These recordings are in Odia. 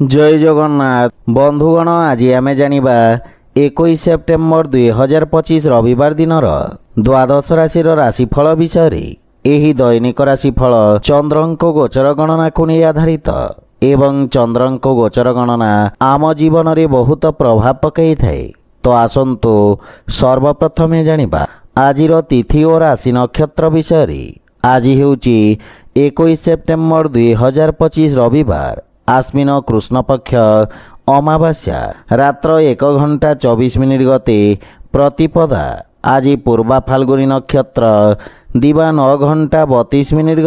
जय जगन्नाथ बंधुगण आज आमे जानिबा 21 सेप्टेम्बर 2025 रविवार दिनर द्वादश राशि राशिफल विषय रे। एही दैनिक राशिफल चंद्रंको गोचर गणना को नहीं आधारित एवं चंद्रंको गोचर गणना आम जीवन रे बहुत प्रभाव पकई थाए। तो आसंतु सर्वप्रथमे जानिबा आजिर तिथि और राशि नक्षत्र विषय रे। आज हेउची 21 सेप्टेम्बर 2025 रविवार आश्विन कृष्ण पक्ष अमावास्या रात्र 1 घंटा 24 मिनिट गते प्रतिपदा। आज पूर्वा फाल्गुनी नक्षत्र दिवा 9 घंटा 32 मिनिट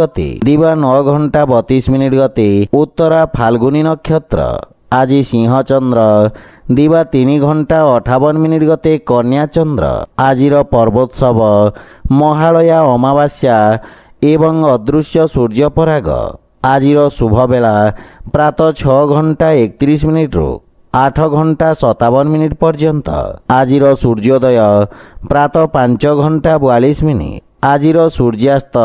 गते उत्तरा फाल्गुनी नक्षत्र। आज सिंह चंद्र दिवा 3 घंटा 58 मिनिट गते कन्या चंद्र। आजिर पर्वोत्सव महालया अमावास्या एवं अदृश्य सूर्य पराग। आजिर शुभ बेला प्रातः 6 घंटा 31 मिनिट रु 8 घंटा 57 मिनिट पर्यंत। आजिर सूर्योदय प्रातः 5 घंटा 42 मिनिट। आजिर सूर्यास्त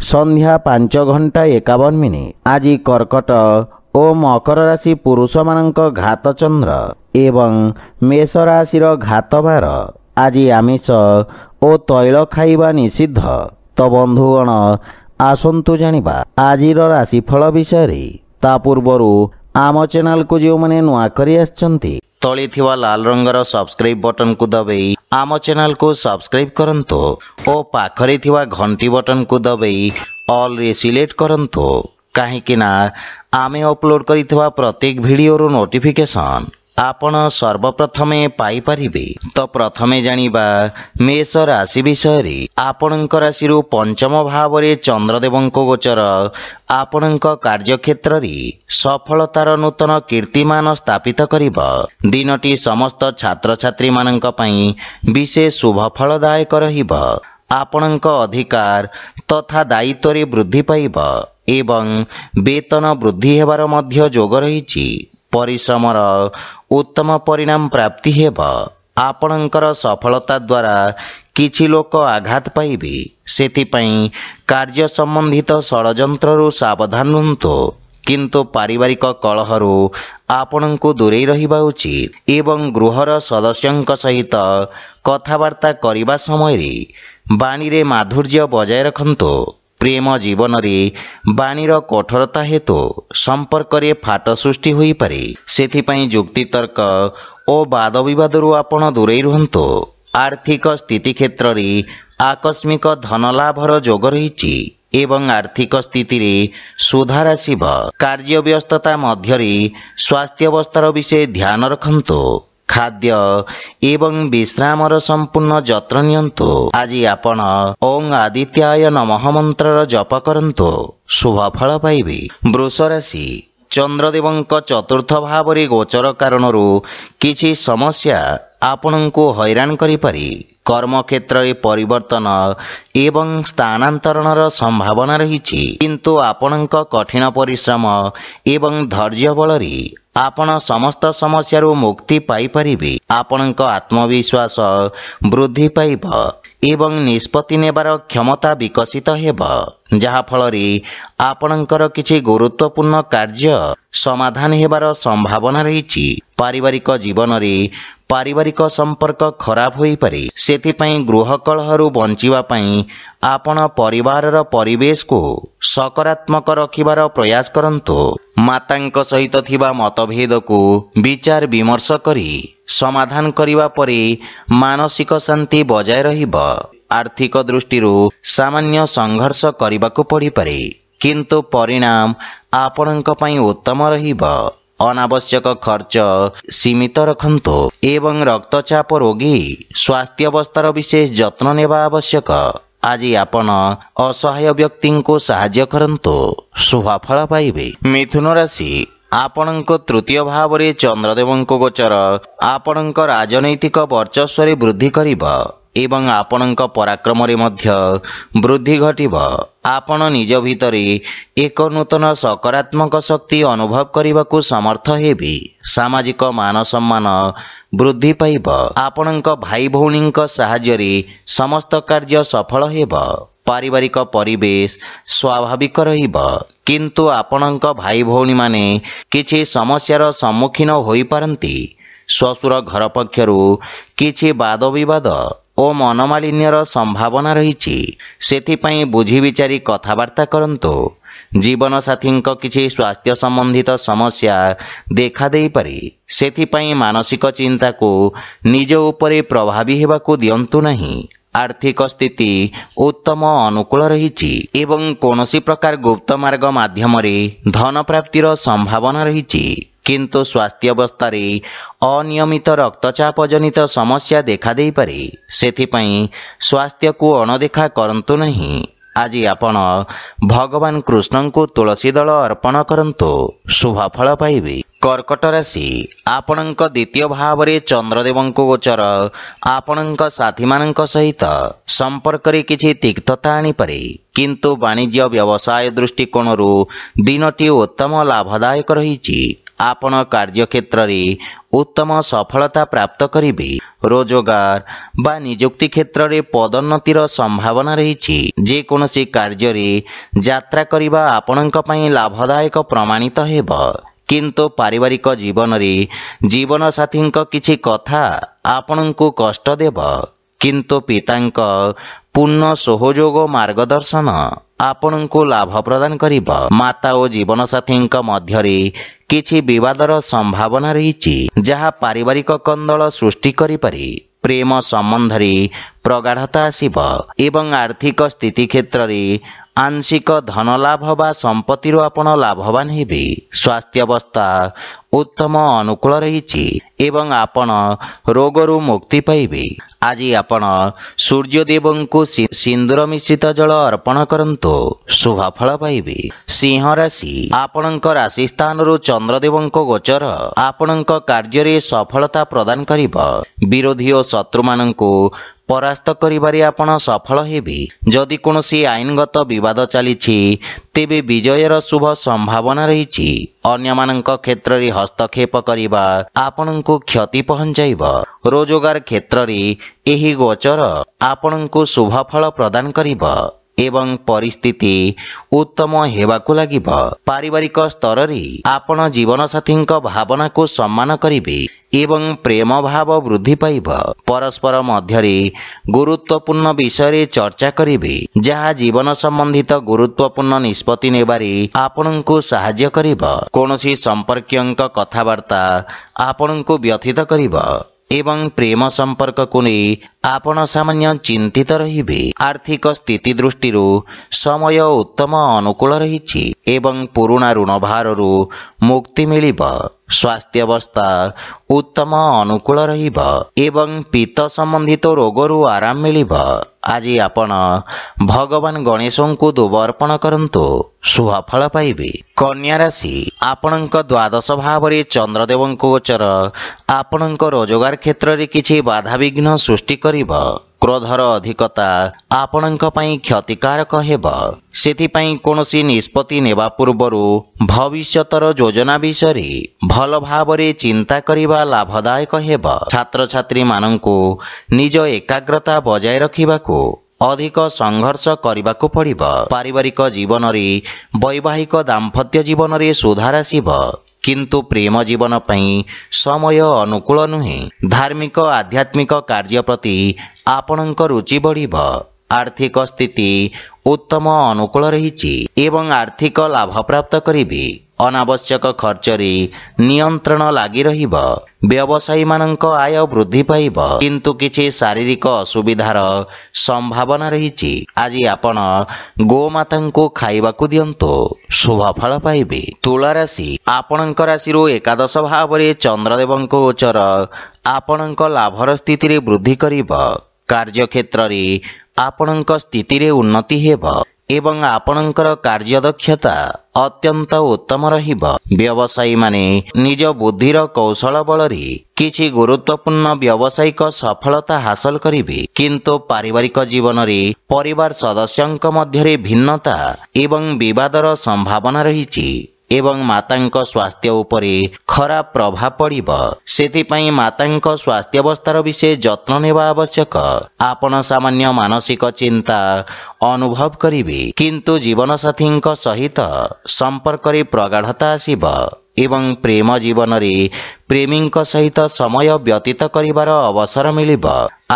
संध्या 5 घंटा 51 मिनिट। आज कर्कट और मकर राशि पुरुष मानक घात चंद्र एवं मेष राशिर घात बार। आज आमिष और तैल खाइबा निषिद्ध। तो बंधुगण आसंतु जानिबा आजिर राशिफल विषय रे। ता पूर्वरु आम चैनल को जो माने नुआ करी आछंती तळे थिवा लाल रंगर सब्सक्राइब बटन को दबाई आम चैनल को सब्सक्राइब करंतो और पाखरे थिवा घंटी बटन को दबाई ऑल रे सिलेक्ट करंतो। काहेकि ना आमे अपलोड करिथिवा प्रत्येक वीडियो रो नोटिफिकेशन आपण सर्वप्रथमे पाई परिबे। तो प्रथमे जानिबा मेष राशि विषय रे। आपणक राशि रु पंचम भाव रे चंद्रदेवंको गोचर आपणक कार्यक्षेत्र रे सफलतार नूतन कीर्तिमान स्थापित करिबा। दिनटी समस्त छात्र छात्री मानक पई विशेष शुभ फलदायक रहिबा। आपणक अधिकार तथा दायित्व रे वृद्धि पाइबा एवं वेतन वृद्धि हेबार मध्य जोग रहिछि। परिश्रमर उत्तम परिणाम प्राप्ति हेबा। आपणकर सफलता द्वारा किछि लोक आघात पाइबे। सेथिपई कार्य संबंधित षडयंत्ररु सावधान रुहंतु। किंतु पारिवारिक कलहरु आपणଙ୍କୁ दूरेई रहिबा उचित एवं गृहर सदस्यଙ୍କ सहित कथावार्ता करिबा समय रे बाणी रे माधुर्य बजाय रखंतु। प्रेम जीवन रे बाणीर कठोरता हेतु संपर्क रे फाट सृष्टि होई पारे। सेथिपई जुक्ति तर्क और वाद विवाद रु आपण दूरेई रुहंतु। आर्थिक स्थिति क्षेत्र रे आकस्मिक धन लाभर जोग रहिछि एवं आर्थिक स्थिति रे सुधार आसिब। कार्य व्यस्तता मध्य रे स्वास्थ्य अवस्थार विषय ध्यान रखंतु। खाद्य एवं विश्रामर संपूर्ण जत्न नियंतु। आज आपण ओं आदित्याय नमः मंत्र जप करंतु शुभ फल पाइबे। वृष राशि चंद्रदेवंक चतुर्थ भाव रे गोचर कारणरू किछि समस्या आपणଙ୍କୁ हैरान करि पारि। कर्म क्षेत्र रे परिवर्तन एवं स्थानांतरणर संभावना रहिछि। किंतु आपणଙ୍କ कठिन परिश्रम एवं धैर्य बल रे आपण समस्त समस्या मुक्ति पाई परिबे। आपणଙ୍କ आत्मविश्वास वृद्धि पाइब एवं निष्पत्ति नेबार क्षमता विकसित हेब। जहा फल रे आपणଙ୍କର किछि गुरुत्वपूर्ण कार्य समाधान हेबार संभावना रहिछि। पारिवारिक जीवन रे पारिवारिक संपर्क खराब होई पारे। सेथिपई गृह कलहरु बंचिबा पई आपण परिवारर परिवेश को सकारात्मक रखिबार प्रयास करंतु। मातांक सहित थिबा मतभेद को विचार विमर्श करी समाधान करिवा परे मानसिक शांति बजाय रहिब। आर्थिक दृष्टिरू सामान्य संघर्ष करिबाकू पड़ी पारे किंतु परिणाम आपणଙ୍କ पई उत्तम रहिब। अनावश्यक खर्च सीमित रखंतु एवं रक्तचाप रोगी स्वास्थ्य अवस्थार विशेष जत्न नेबा आवश्यक। आज आपण असहाय व्यक्ति को साहाय्य करंतु शुभ फल पाइबे। मिथुन राशि आपणଙ୍କ तृतीय भाव रे चंद्रदेवंको गोचर आपणଙ୍କ राजनैतिक वर्चस्व रे वृद्धि करिबा एवं आपणଙ୍କ पराक्रम रे मध्य वृद्धि घटिब। आपण निज भितरे एक नूतन सकारात्मक शक्ति अनुभव करने समर्थ हेबे। सामाजिक मान सम्मान वृद्धि पाइब। आपणଙ୍କ भाई भौणीଙ୍କ साहाय्य रे समस्त कार्य सफल हेब। ପାରିବାରିକ ପରିବେଶ ସ୍ୱାଭାବିକ ରହିବ। କିନ୍ତୁ ଆପଣଙ୍କ ଭାଇ ଭଉଣୀମାନେ କିଛି ସମସ୍ୟାର ସମ୍ମୁଖୀନ ହୋଇପାରନ୍ତି। ଶ୍ୱଶୁର ଘର ପକ୍ଷରୁ କିଛି ବାଦ ବିବାଦ ଓ ମନମାଳିନ୍ୟର ସମ୍ଭାବନା ରହିଛି। ସେଥିପାଇଁ ବୁଝି ବିଚାରି କଥାବାର୍ତ୍ତା କରନ୍ତୁ। ଜୀବନସାଥୀଙ୍କ କିଛି ସ୍ୱାସ୍ଥ୍ୟ ସମ୍ବନ୍ଧିତ ସମସ୍ୟା ଦେଖାଦେଇପାରେ। ସେଥିପାଇଁ ମାନସିକ ଚିନ୍ତାକୁ ନିଜ ଉପରେ ପ୍ରଭାବୀ ହେବାକୁ ଦିଅନ୍ତୁ ନାହିଁ। ଆର୍ଥିକ ସ୍ଥିତି ଉତ୍ତମ ଅନୁକୂଳ ରହିଛି ଏବଂ କୌଣସି ପ୍ରକାର ଗୁପ୍ତ ମାର୍ଗ ମାଧ୍ୟମରେ ଧନ ପ୍ରାପ୍ତିର ସମ୍ଭାବନା ରହିଛି। କିନ୍ତୁ ସ୍ୱାସ୍ଥ୍ୟାବସ୍ଥାରେ ଅନିୟମିତ ରକ୍ତଚାପ ଜନିତ ସମସ୍ୟା ଦେଖାଦେଇପାରେ। ସେଥିପାଇଁ ସ୍ୱାସ୍ଥ୍ୟକୁ ଅଣଦେଖା କରନ୍ତୁ ନାହିଁ। ଆଜି ଆପଣ ଭଗବାନ କୃଷ୍ଣଙ୍କୁ ତୁଳସୀ ଦଳ ଅର୍ପଣ କରନ୍ତୁ, ଶୁଭଫଳ ପାଇବେ। କର୍କଟ ରାଶି, ଆପଣଙ୍କ ଦ୍ୱିତୀୟ ଭାବରେ ଚନ୍ଦ୍ରଦେବଙ୍କ ଗୋଚର ଆପଣଙ୍କ ସାଥୀମାନଙ୍କ ସହିତ ସମ୍ପର୍କରେ କିଛି ତିକ୍ତତା ଆଣିପାରେ। କିନ୍ତୁ ବାଣିଜ୍ୟ ବ୍ୟବସାୟ ଦୃଷ୍ଟିକୋଣରୁ ଦିନଟି ଉତ୍ତମ ଲାଭଦାୟକ ରହିଛି। ଆପଣ କାର୍ଯ୍ୟକ୍ଷେତ୍ରରେ ଉତ୍ତମ ସଫଳତା ପ୍ରାପ୍ତ କରିବେ। ରୋଜଗାର ବା ନିଯୁକ୍ତି କ୍ଷେତ୍ରରେ ପଦୋନ୍ନତିର ସମ୍ଭାବନା ରହିଛି। ଯେକୌଣସି କାର୍ଯ୍ୟରେ ଯାତ୍ରା କରିବା ଆପଣଙ୍କ ପାଇଁ ଲାଭଦାୟକ ପ୍ରମାଣିତ ହେବ। କିନ୍ତୁ ପାରିବାରିକ ଜୀବନରେ ଜୀବନସାଥୀଙ୍କ କିଛି କଥା ଆପଣଙ୍କୁ କଷ୍ଟ ଦେବ। କିନ୍ତୁ ପିତାଙ୍କ ପୂର୍ଣ୍ଣ ସହଯୋଗ ଓ ମାର୍ଗଦର୍ଶନ ଆପଣଙ୍କୁ ଲାଭ ପ୍ରଦାନ କରିବ। ମାତା ଓ ଜୀବନସାଥୀଙ୍କ ମଧ୍ୟରେ କିଛି ବିବାଦର ସମ୍ଭାବନା ରହିଛି, ଯାହା ପାରିବାରିକ କନ୍ଦଳ ସୃଷ୍ଟି କରିପାରେ। ପ୍ରେମ ସମ୍ବନ୍ଧରେ ପ୍ରଗାଢ଼ତା ଆସିବ ଏବଂ ଆର୍ଥିକ ସ୍ଥିତି କ୍ଷେତ୍ରରେ ଆଂଶିକ ଧନଲାଭ ବା ସମ୍ପତ୍ତିରୁ ଆପଣ ଲାଭବାନ ହେବେ। ସ୍ୱାସ୍ଥ୍ୟାବସ୍ଥା ଉତ୍ତମ ଅନୁକୂଳ ରହିଛି ଏବଂ ଆପଣ ରୋଗରୁ ମୁକ୍ତି ପାଇବେ। ଆଜି ଆପଣ ସୂର୍ଯ୍ୟଦେବଙ୍କୁ ସିନ୍ଦୁର ମିଶ୍ରିତ ଜଳ ଅର୍ପଣ କରନ୍ତୁ, ଶୁଭଫଳ ପାଇବେ। ସିଂହ ରାଶି, ଆପଣଙ୍କ ରାଶି ସ୍ଥାନରୁ ଚନ୍ଦ୍ରଦେବଙ୍କ ଗୋଚର ଆପଣଙ୍କ କାର୍ଯ୍ୟରେ ସଫଳତା ପ୍ରଦାନ କରିବ। ବିରୋଧୀ ଓ ଶତ୍ରୁମାନଙ୍କୁ ପରାସ୍ତ କରିବାରେ ଆପଣ ସଫଳ ହେବେ। ଯଦି କୌଣସି ଆଇନଗତ ବିବାଦ ଚାଲିଛି, ତେବେ ବିଜୟର ଶୁଭ ସମ୍ଭାବନା ରହିଛି। ଅନ୍ୟମାନଙ୍କ କ୍ଷେତ୍ରରେ ହସ୍ତକ୍ଷେପ କରିବା ଆପଣଙ୍କୁ କ୍ଷତି ପହଞ୍ଚାଇବ। ରୋଜଗାର କ୍ଷେତ୍ରରେ ଏହି ଗୋଚର ଆପଣଙ୍କୁ ଶୁଭଫଳ ପ୍ରଦାନ କରିବ ଏବଂ ପରିସ୍ଥିତି ଉତ୍ତମ ହେବାକୁ ଲାଗିବ। ପାରିବାରିକ ସ୍ତରରେ ଆପଣ ଜୀବନସାଥୀଙ୍କ ଭାବନାକୁ ସମ୍ମାନ କରିବେ ଏବଂ ପ୍ରେମ ଭାବ ବୃଦ୍ଧି ପାଇବ। ପରସ୍ପର ମଧ୍ୟରେ ଗୁରୁତ୍ୱପୂର୍ଣ୍ଣ ବିଷୟରେ ଚର୍ଚ୍ଚା କରିବେ, ଯାହା ଜୀବନ ସମ୍ବନ୍ଧିତ ଗୁରୁତ୍ୱପୂର୍ଣ୍ଣ ନିଷ୍ପତ୍ତି ନେବାରେ ଆପଣଙ୍କୁ ସାହାଯ୍ୟ କରିବ। କୌଣସି ସମ୍ପର୍କୀୟଙ୍କ କଥାବାର୍ତ୍ତା ଆପଣଙ୍କୁ ବ୍ୟଥିତ କରିବ ଏବଂ ପ୍ରେମ ସମ୍ପର୍କକୁ ନେଇ ଆପଣ ସାମାନ୍ୟ ଚିନ୍ତିତ ରହିବେ। ଆର୍ଥିକ ସ୍ଥିତି ଦୃଷ୍ଟିରୁ ସମୟ ଉତ୍ତମ ଅନୁକୂଳ ରହିଛି ଏବଂ ପୁରୁଣା ଋଣ ଭାରରୁ ମୁକ୍ତି ମିଳିବ। ସ୍ୱାସ୍ଥ୍ୟାବସ୍ଥା ଉତ୍ତମ ଅନୁକୂଳ ରହିବ ଏବଂ ପିତ୍ତ ସମ୍ବନ୍ଧିତ ରୋଗରୁ ଆରାମ ମିଳିବ। ଆଜି ଆପଣ ଭଗବାନ ଗଣେଶଙ୍କୁ ଦୁବ ଅର୍ପଣ କରନ୍ତୁ, ଶୁଭଫଳ ପାଇବେ। କନ୍ୟା ରାଶି, ଆପଣଙ୍କ ଦ୍ୱାଦଶ ଭାବରେ ଚନ୍ଦ୍ରଦେବଙ୍କ ଗୋଚର ଆପଣଙ୍କ ରୋଜଗାର କ୍ଷେତ୍ରରେ କିଛି ବାଧାବିଘ୍ନ ସୃଷ୍ଟି କରିବ। କ୍ରୋଧର ଅଧିକତା ଆପଣଙ୍କ ପାଇଁ କ୍ଷତିକାରକ ହେବ। ସେଥିପାଇଁ କୌଣସି ନିଷ୍ପତ୍ତି ନେବା ପୂର୍ବରୁ ଭବିଷ୍ୟତର ଯୋଜନା ବିଷୟରେ ଭଲ ଭାବରେ ଚିନ୍ତା କରିବା ଲାଭଦାୟକ ହେବ। ଛାତ୍ରଛାତ୍ରୀମାନଙ୍କୁ ନିଜ ଏକାଗ୍ରତା ବଜାୟ ରଖିବାକୁ ଅଧିକ ସଂଘର୍ଷ କରିବାକୁ ପଡ଼ିବ। ପାରିବାରିକ ଜୀବନରେ ବୈବାହିକ ଦାମ୍ପତ୍ୟ ଜୀବନରେ ସୁଧାର ଆସିବ, କିନ୍ତୁ ପ୍ରେମ ଜୀବନ ପାଇଁ ସମୟ ଅନୁକୂଳ ନୁହେଁ। ଧାର୍ମିକ ଆଧ୍ୟାତ୍ମିକ କାର୍ଯ୍ୟ ପ୍ରତି ଆପଣଙ୍କ ରୁଚି ବଢ଼ିବ। ଆର୍ଥିକ ସ୍ଥିତି ଉତ୍ତମ ଅନୁକୂଳ ରହିଛି ଏବଂ ଆର୍ଥିକ ଲାଭ ପ୍ରାପ୍ତ କରିବେ। ଅନାବଶ୍ୟକ ଖର୍ଚ୍ଚରେ ନିୟନ୍ତ୍ରଣ ଲାଗି ରହିବ। ବ୍ୟବସାୟୀମାନଙ୍କ ଆୟ ବୃଦ୍ଧି ପାଇବ, କିନ୍ତୁ କିଛି ଶାରୀରିକ ଅସୁବିଧାର ସମ୍ଭାବନା ରହିଛି। ଆଜି ଆପଣ ଗୋମାତାଙ୍କୁ ଖାଇବାକୁ ଦିଅନ୍ତୁ, ଶୁଭଫଳ ପାଇବେ। ତୁଳା ରାଶି, ଆପଣଙ୍କ ରାଶିରୁ ଏକାଦଶ ଭାବରେ ଚନ୍ଦ୍ରଦେବଙ୍କ ଗୋଚର ଆପଣଙ୍କ ଲାଭର ସ୍ଥିତିରେ ବୃଦ୍ଧି କରିବ। କାର୍ଯ୍ୟକ୍ଷେତ୍ରରେ ଆପଣଙ୍କ ସ୍ଥିତିରେ ଉନ୍ନତି ହେବ ଏବଂ ଆପଣଙ୍କର କାର୍ଯ୍ୟଦକ୍ଷତା ଅତ୍ୟନ୍ତ ଉତ୍ତମ ରହିବ। ବ୍ୟବସାୟୀମାନେ ନିଜ ବୁଦ୍ଧିର କୌଶଳ ବଳରେ କିଛି ଗୁରୁତ୍ୱପୂର୍ଣ୍ଣ ବ୍ୟବସାୟିକ ସଫଳତା ହାସଲ କରିବେ, କିନ୍ତୁ ପାରିବାରିକ ଜୀବନରେ ପରିବାର ସଦସ୍ୟଙ୍କ ମଧ୍ୟରେ ଭିନ୍ନତା ଏବଂ ବିବାଦର ସମ୍ଭାବନା ରହିଛି। ଏବଂ ମାତାଙ୍କ ସ୍ୱାସ୍ଥ୍ୟ ଉପରେ ଖରାପ ପ୍ରଭାବ ପଡ଼ିବ। ସେଥିପାଇଁ ମାତାଙ୍କ ସ୍ୱାସ୍ଥ୍ୟାବସ୍ଥାର ବିଶେଷ ଯତ୍ନ ନେବା ଆବଶ୍ୟକ। ଆପଣ ସାମାନ୍ୟ ମାନସିକ ଚିନ୍ତା ଅନୁଭବ କରିବେ, କିନ୍ତୁ ଜୀବନସାଥୀଙ୍କ ସହିତ ସମ୍ପର୍କରେ ପ୍ରଗାଢ଼ତା ଆସିବ ଏବଂ ପ୍ରେମ ଜୀବନରେ ପ୍ରେମୀଙ୍କ ସହିତ ସମୟ ବ୍ୟତୀତ କରିବାର ଅବସର ମିଳିବ।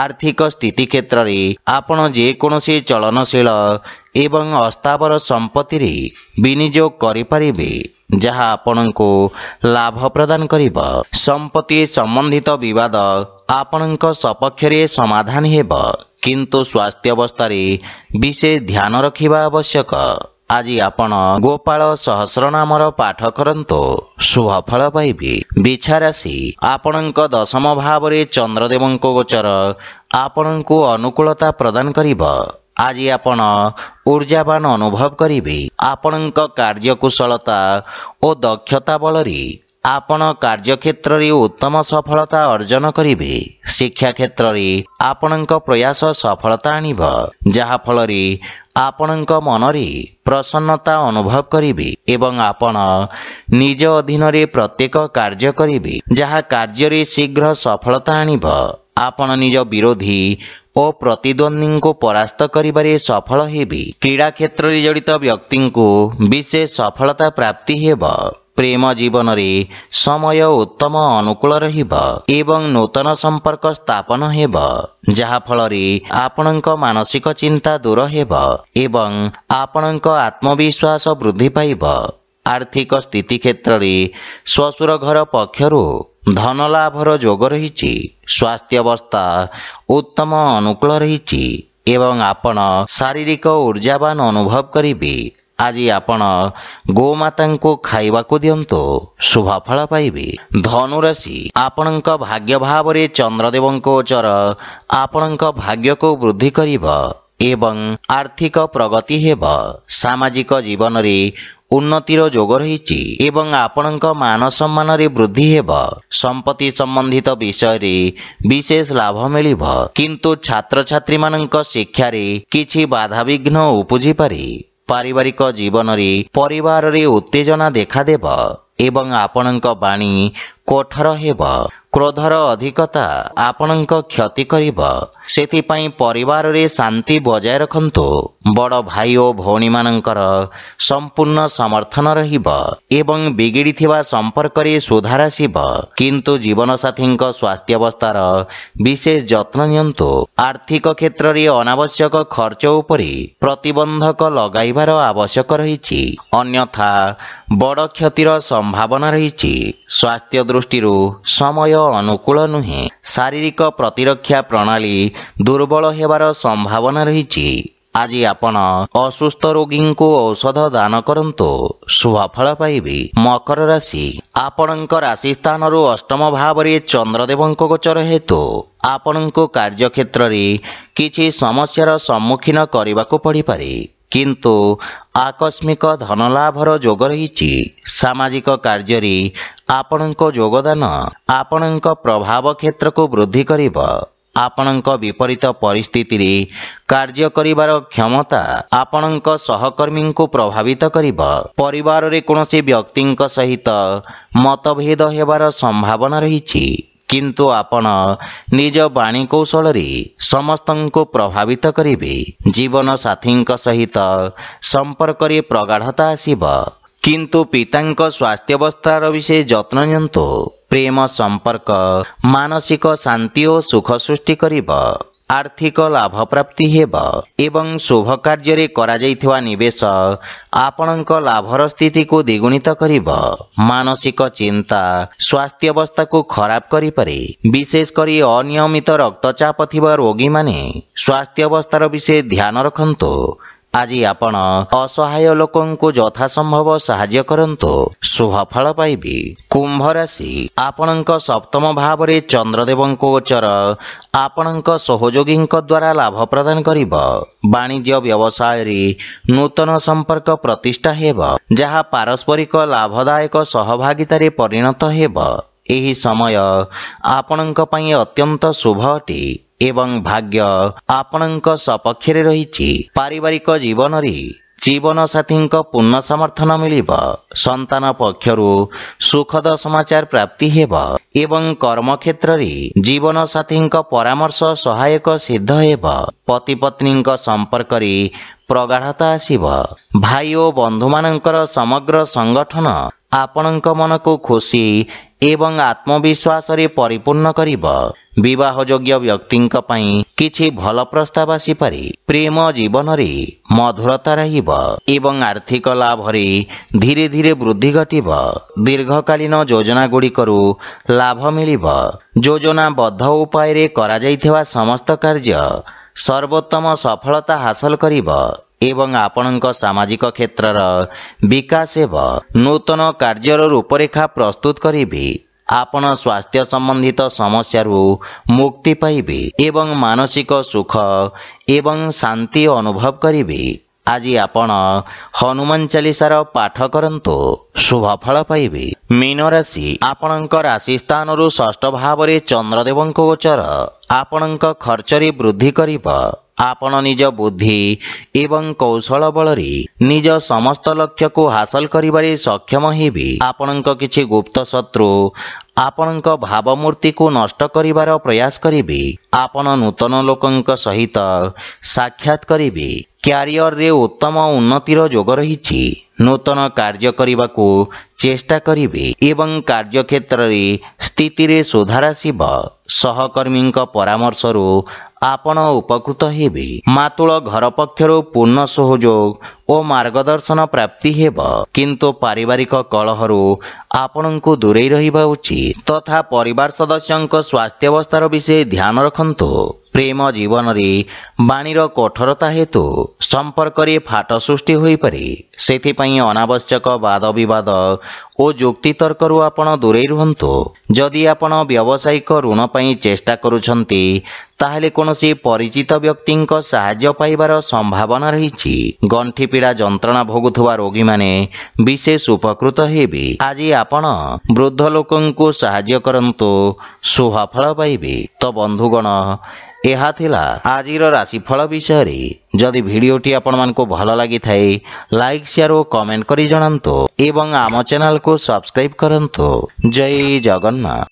ଆର୍ଥିକ ସ୍ଥିତି କ୍ଷେତ୍ରରେ ଆପଣ ଯେକୌଣସି ଚଳନଶୀଳ ଏବଂ ଅସ୍ଥାବର ସମ୍ପତ୍ତିରେ ବିନିଯୋଗ କରିପାରିବେ, ଯାହା ଆପଣଙ୍କୁ ଲାଭ ପ୍ରଦାନ କରିବ। ସମ୍ପତ୍ତି ସମ୍ବନ୍ଧିତ ବିବାଦ ଆପଣଙ୍କ ସପକ୍ଷରେ ସମାଧାନ ହେବ, କିନ୍ତୁ ସ୍ୱାସ୍ଥ୍ୟାବସ୍ଥାରେ ବିଶେଷ ଧ୍ୟାନ ରଖିବା ଆବଶ୍ୟକ। ଆଜି ଆପଣ ଗୋପାଳ ସହସ୍ରନାମର ପାଠ କରନ୍ତୁ, ଶୁଭଫଳ ପାଇବେ। ବିଛା ରାଶି, ଆପଣଙ୍କ ଦଶମ ଭାବରେ ଚନ୍ଦ୍ରଦେବଙ୍କ ଗୋଚର ଆପଣଙ୍କୁ ଅନୁକୂଳତା ପ୍ରଦାନ କରିବ। ଆଜି ଆପଣ ଊର୍ଜାବାନ ଅନୁଭବ କରିବେ। ଆପଣଙ୍କ କାର୍ଯ୍ୟକୁଶଳତା ଓ ଦକ୍ଷତା ବଳରେ ଆପଣ କାର୍ଯ୍ୟକ୍ଷେତ୍ରରେ ଉତ୍ତମ ସଫଳତା ଅର୍ଜନ କରିବେ। ଶିକ୍ଷା କ୍ଷେତ୍ରରେ ଆପଣଙ୍କ ପ୍ରୟାସ ସଫଳତା ଆଣିବ, ଯାହାଫଳରେ ଆପଣଙ୍କ ମନରେ ପ୍ରସନ୍ନତା ଅନୁଭବ କରିବେ ଏବଂ ଆପଣ ନିଜ ଅଧୀନରେ ପ୍ରତ୍ୟେକ କାର୍ଯ୍ୟ କରିବେ, ଯାହା କାର୍ଯ୍ୟରେ ଶୀଘ୍ର ସଫଳତା ଆଣିବ। ଆପଣ ନିଜ ବିରୋଧୀ ଓ ପ୍ରତିଦ୍ୱନ୍ଦ୍ୱୀଙ୍କୁ ପରାସ୍ତ କରିବାରେ ସଫଳ ହେବେ। କ୍ରୀଡ଼ା କ୍ଷେତ୍ରରେ ଜଡ଼ିତ ବ୍ୟକ୍ତିଙ୍କୁ ବିଶେଷ ସଫଳତା ପ୍ରାପ୍ତି ହେବ। ପ୍ରେମ ଜୀବନରେ ସମୟ ଉତ୍ତମ ଅନୁକୂଳ ରହିବ ଏବଂ ନୂତନ ସମ୍ପର୍କ ସ୍ଥାପନ ହେବ, ଯାହାଫଳରେ ଆପଣଙ୍କ ମାନସିକ ଚିନ୍ତା ଦୂର ହେବ ଏବଂ ଆପଣଙ୍କ ଆତ୍ମବିଶ୍ୱାସ ବୃଦ୍ଧି ପାଇବ। ଆର୍ଥିକ ସ୍ଥିତି କ୍ଷେତ୍ରରେ ଶ୍ୱଶୁର ଘର ପକ୍ଷରୁ ଧନଲାଭର ଯୋଗ ରହିଛି। ସ୍ୱାସ୍ଥ୍ୟାବସ୍ଥା ଉତ୍ତମ ଅନୁକୂଳ ରହିଛି ଏବଂ ଆପଣ ଶାରୀରିକ ଊର୍ଜାବାନ ଅନୁଭବ କରିବେ। ଆଜି ଆପଣ ଗୋମାତାଙ୍କୁ ଖାଇବାକୁ ଦିଅନ୍ତୁ, ଶୁଭଫଳ ପାଇବେ। ଧନୁରାଶି, ଆପଣଙ୍କ ଭାଗ୍ୟ ଭାବରେ ଚନ୍ଦ୍ରଦେବଙ୍କ ଗୋଚର ଆପଣଙ୍କ ଭାଗ୍ୟକୁ ବୃଦ୍ଧି କରିବ ଏବଂ ଆର୍ଥିକ ପ୍ରଗତି ହେବ। ସାମାଜିକ ଜୀବନରେ ଉନ୍ନତିର ଯୋଗ ରହିଛି ଏବଂ ଆପଣଙ୍କ ମାନ ସମ୍ମାନରେ ବୃଦ୍ଧି ହେବ। ସମ୍ପତ୍ତି ସମ୍ବନ୍ଧିତ ବିଷୟରେ ବିଶେଷ ଲାଭ ମିଳିବ, କିନ୍ତୁ ଛାତ୍ରଛାତ୍ରୀମାନଙ୍କ ଶିକ୍ଷାରେ କିଛି ବାଧାବିଘ୍ନ ଉପୁଜିପାରେ। ପାରିବାରିକ ଜୀବନରେ ପରିବାରରେ ଉତ୍ତେଜନା ଦେଖାଦେବ ଏବଂ ଆପଣଙ୍କ ବାଣୀ କଠୋର ହେବ। କ୍ରୋଧର ଅଧିକତା ଆପଣଙ୍କ କ୍ଷତି କରିବ, ସେଥିପାଇଁ ପରିବାରରେ ଶାନ୍ତି ବଜାୟ ରଖନ୍ତୁ। ବଡ଼ ଭାଇ ଓ ଭଉଣୀମାନଙ୍କର ସମ୍ପୂର୍ଣ୍ଣ ସମର୍ଥନ ରହିବ ଏବଂ ବିଗିଡ଼ିଥିବା ସମ୍ପର୍କରେ ସୁଧାର ଆସିବ, କିନ୍ତୁ ଜୀବନସାଥୀଙ୍କ ସ୍ୱାସ୍ଥ୍ୟାବସ୍ଥାର ବିଶେଷ ଯତ୍ନ ନିଅନ୍ତୁ। ଆର୍ଥିକ କ୍ଷେତ୍ରରେ ଅନାବଶ୍ୟକ ଖର୍ଚ୍ଚ ଉପରେ ପ୍ରତିବନ୍ଧକ ଲଗାଇବାର ଆବଶ୍ୟକ ରହିଛି, ଅନ୍ୟଥା ବଡ଼ କ୍ଷତିର ସମ୍ଭାବନା ରହିଛି। ସ୍ୱାସ୍ଥ୍ୟ ଦୃଷ୍ଟିରୁ ସମୟ ଅନୁକୂଳ ନୁହେଁ। ଶାରୀରିକ ପ୍ରତିରକ୍ଷା ପ୍ରଣାଳୀ ଦୁର୍ବଳ ହେବାର ସମ୍ଭାବନା ରହିଛି। ଆଜି ଆପଣ ଅସୁସ୍ଥ ରୋଗୀଙ୍କୁ ଔଷଧ ଦାନ କରନ୍ତୁ, ଶୁଭଫଳ ପାଇବେ। ମକର ରାଶି, ଆପଣଙ୍କ ରାଶି ସ୍ଥାନରୁ ଅଷ୍ଟମ ଭାବରେ ଚନ୍ଦ୍ରଦେବଙ୍କ ଗୋଚର ହେତୁ ଆପଣଙ୍କୁ କାର୍ଯ୍ୟକ୍ଷେତ୍ରରେ କିଛି ସମସ୍ୟାର ସମ୍ମୁଖୀନ କରିବାକୁ ପଡ଼ିପାରେ, କିନ୍ତୁ ଆକସ୍ମିକ ଧନଲାଭର ଯୋଗ ରହିଛି। ସାମାଜିକ କାର୍ଯ୍ୟରେ ଆପଣଙ୍କ ଯୋଗଦାନ ଆପଣଙ୍କ ପ୍ରଭାବ କ୍ଷେତ୍ରକୁ ବୃଦ୍ଧି କରିବ। ଆପଣଙ୍କ ବିପରୀତ ପରିସ୍ଥିତିରେ କାର୍ଯ୍ୟ କରିବାର କ୍ଷମତା ଆପଣଙ୍କ ସହକର୍ମୀଙ୍କୁ ପ୍ରଭାବିତ କରିବ। ପରିବାରରେ କୌଣସି ବ୍ୟକ୍ତିଙ୍କ ସହିତ ମତଭେଦ ହେବାର ସମ୍ଭାବନା ରହିଛି, କିନ୍ତୁ ଆପଣ ନିଜ ବାଣୀ କୌଶଳରେ ସମସ୍ତଙ୍କୁ ପ୍ରଭାବିତ କରିବେ। ଜୀବନସାଥୀଙ୍କ ସହିତ ସମ୍ପର୍କରେ ପ୍ରଗାଢ଼ତା ଆସିବ, କିନ୍ତୁ ପିତାଙ୍କ ସ୍ୱାସ୍ଥ୍ୟାବସ୍ଥାର ବିଶେଷ ଯତ୍ନ ନିଅନ୍ତୁ। ପ୍ରେମ ସମ୍ପର୍କ ମାନସିକ ଶାନ୍ତି ଓ ସୁଖ ସୃଷ୍ଟି କରିବ। ଆର୍ଥିକ ଲାଭ ପ୍ରାପ୍ତି ହେବ ଏବଂ ଶୁଭ କାର୍ଯ୍ୟରେ କରାଯାଇଥିବା ନିବେଶ ଆପଣଙ୍କ ଲାଭର ସ୍ଥିତିକୁ ଦ୍ୱିଗୁଣିତ କରିବ। ମାନସିକ ଚିନ୍ତା ସ୍ୱାସ୍ଥ୍ୟାବସ୍ଥାକୁ ଖରାପ କରିପାରେ, ବିଶେଷ କରି ଅନିୟମିତ ରକ୍ତଚାପ ଥିବା ରୋଗୀମାନେ ସ୍ୱାସ୍ଥ୍ୟାବସ୍ଥାର ବିଶେଷ ଧ୍ୟାନ ରଖନ୍ତୁ। ଆଜି ଆପଣ ଅସହାୟ ଲୋକଙ୍କୁ ଯଥାସମ୍ଭବ ସାହାଯ୍ୟ କରନ୍ତୁ, ଶୁଭଫଳ ପାଇବେ। କୁମ୍ଭ ରାଶି, ଆପଣଙ୍କ ସପ୍ତମ ଭାବରେ ଚନ୍ଦ୍ରଦେବଙ୍କ ଗୋଚର ଆପଣଙ୍କ ସହଯୋଗୀଙ୍କ ଦ୍ୱାରା ଲାଭ ପ୍ରଦାନ କରିବ। ବାଣିଜ୍ୟ ବ୍ୟବସାୟରେ ନୂତନ ସମ୍ପର୍କ ପ୍ରତିଷ୍ଠା ହେବ, ଯାହା ପାରସ୍ପରିକ ଲାଭଦାୟକ ସହଭାଗିତାରେ ପରିଣତ ହେବ। ଏହି ସମୟ ଆପଣଙ୍କ ପାଇଁ ଅତ୍ୟନ୍ତ ଶୁଭ ଅଟେ ଏବଂ ଭାଗ୍ୟ ଆପଣଙ୍କ ସପକ୍ଷରେ ରହିଛି। ପାରିବାରିକ ଜୀବନରେ ଜୀବନସାଥୀଙ୍କ ପୂର୍ଣ୍ଣ ସମର୍ଥନ ମିଳିବ। ସନ୍ତାନ ପକ୍ଷରୁ ସୁଖଦ ସମାଚାର ପ୍ରାପ୍ତି ହେବ ଏବଂ କର୍ମକ୍ଷେତ୍ରରେ ଜୀବନସାଥୀଙ୍କ ପରାମର୍ଶ ସହାୟକ ସିଦ୍ଧ ହେବ। ପତି ପତ୍ନୀଙ୍କ ସମ୍ପର୍କରେ ପ୍ରଗାଢ଼ତା ଆସିବ। ଭାଇ ଓ ବନ୍ଧୁମାନଙ୍କର ସମଗ୍ର ସଂଗଠନ ଆପଣଙ୍କ ମନକୁ ଖୁସି ଏବଂ ଆତ୍ମବିଶ୍ୱାସରେ ପରିପୂର୍ଣ୍ଣ କରିବ। ବିବାହଯୋଗ୍ୟ ବ୍ୟକ୍ତିଙ୍କ ପାଇଁ କିଛି ଭଲ ପ୍ରସ୍ତାବ ଆସିପାରେ। ପ୍ରେମ ଜୀବନରେ ମଧୁରତା ରହିବ ଏବଂ ଆର୍ଥିକ ଲାଭରେ ଧୀରେ ଧୀରେ ବୃଦ୍ଧି ଘଟିବ। ଦୀର୍ଘକାଳୀନ ଯୋଜନାଗୁଡ଼ିକରୁ ଲାଭ ମିଳିବ। ଯୋଜନାବଦ୍ଧ ଉପାୟରେ କରାଯାଇଥିବା ସମସ୍ତ କାର୍ଯ୍ୟ ସର୍ବୋତ୍ତମ ସଫଳତା ହାସଲ କରିବ ଏବଂ ଆପଣଙ୍କ ସାମାଜିକ କ୍ଷେତ୍ରର ବିକାଶ ହେବ। ନୂତନ କାର୍ଯ୍ୟର ରୂପରେଖା ପ୍ରସ୍ତୁତ କରିବେ। ଆପଣ ସ୍ୱାସ୍ଥ୍ୟ ସମ୍ବନ୍ଧିତ ସମସ୍ୟାରୁ ମୁକ୍ତି ପାଇବେ ଏବଂ ମାନସିକ ସୁଖ ଏବଂ ଶାନ୍ତି ଅନୁଭବ କରିବେ। ଆଜି ଆପଣ ହନୁମାନ ଚାଳିଶାର ପାଠ କରନ୍ତୁ, ଶୁଭ ଫଳ ପାଇବେ। ମୀନ ରାଶି, ଆପଣଙ୍କ ରାଶି ସ୍ଥାନରୁ ଷଷ୍ଠ ଭାବରେ ଚନ୍ଦ୍ରଦେବଙ୍କ ଗୋଚର ଆପଣଙ୍କ ଖର୍ଚ୍ଚରେ ବୃଦ୍ଧି କରିବ। ଆପଣ ନିଜ ବୁଦ୍ଧି ଏବଂ କୌଶଳ ବଳରେ ନିଜ ସମସ୍ତ ଲକ୍ଷ୍ୟକୁ ହାସଲ କରିବାରେ ସକ୍ଷମ ହେବେ। ଆପଣଙ୍କ କିଛି ଗୁପ୍ତ ଶତ୍ରୁ ଆପଣଙ୍କ ଭାବମୂର୍ତ୍ତିକୁ ନଷ୍ଟ କରିବାର ପ୍ରୟାସ କରିବେ। ଆପଣ ନୂତନ ଲୋକଙ୍କ ସହିତ ସାକ୍ଷାତ କରିବେ। କ୍ୟାରିୟରରେ ଉତ୍ତମ ଉନ୍ନତିର ଯୋଗ ରହିଛି। ନୂତନ କାର୍ଯ୍ୟ କରିବାକୁ ଚେଷ୍ଟା କରିବେ ଏବଂ କାର୍ଯ୍ୟକ୍ଷେତ୍ରରେ ସ୍ଥିତିରେ ସୁଧାର ଆସିବ। ସହକର୍ମୀଙ୍କ ପରାମର୍ଶରୁ ଆପଣ ଉପକୃତ ହେବେ। ମାତୁଳ ଘର ପକ୍ଷରୁ ପୂର୍ଣ୍ଣ ସହଯୋଗ ଓ ମାର୍ଗଦର୍ଶନ ପ୍ରାପ୍ତି ହେବ, କିନ୍ତୁ ପାରିବାରିକ କଳହରୁ ଆପଣଙ୍କୁ ଦୂରେଇ ରହିବା ଉଚିତ ତଥା ପରିବାର ସଦସ୍ୟଙ୍କ ସ୍ୱାସ୍ଥ୍ୟାବସ୍ଥାର ବିଷୟ ଧ୍ୟାନ ରଖନ୍ତୁ। ପ୍ରେମ ଜୀବନରେ ବାଣୀର କଠୋରତା ହେତୁ ସମ୍ପର୍କରେ ଫାଟ ସୃଷ୍ଟି ହୋଇପାରେ। ସେଥିପାଇଁ ଅନାବଶ୍ୟକ ବାଦ ବିବାଦ ଓ ଯୁକ୍ତିତର୍କରୁ ଆପଣ ଦୂରେଇ ରୁହନ୍ତୁ। ଯଦି ଆପଣ ବ୍ୟବସାୟିକ ଋଣ ପାଇଁ ଚେଷ୍ଟା କରୁଛନ୍ତି, ତାହେଲେ କୌଣସି ପରିଚିତ ବ୍ୟକ୍ତିଙ୍କ ସାହାଯ୍ୟ ପାଇବାର ସମ୍ଭାବନା ରହିଛି। ଗଣ୍ଠିପୀଡ଼ା ଯନ୍ତ୍ରଣା ଭୋଗୁଥିବା ରୋଗୀମାନେ ବିଶେଷ ଉପକୃତ ହେବେ। ଆଜି ଆପଣ ବୃଦ୍ଧ ଲୋକଙ୍କୁ ସାହାଯ୍ୟ କରନ୍ତୁ, ଶୁଭ ଫଳ ପାଇବେ। ତ ବନ୍ଧୁଗଣ, ଏହା ଥିଲା ଆଜିର ରାଶିଫଳ ବିଷୟରେ। ଯଦି ଭିଡ଼ିଓଟି ଆପଣମାନଙ୍କୁ ଭଲ ଲାଗିଥାଏ, ଲାଇକ୍, ସେୟାର ଓ କମେଣ୍ଟ କରି ଜଣାନ୍ତୁ ଏବଂ ଆମ ଚ୍ୟାନେଲକୁ ସବସ୍କ୍ରାଇବ୍ କରନ୍ତୁ। ଜୟ ଜଗନ୍ନାଥ।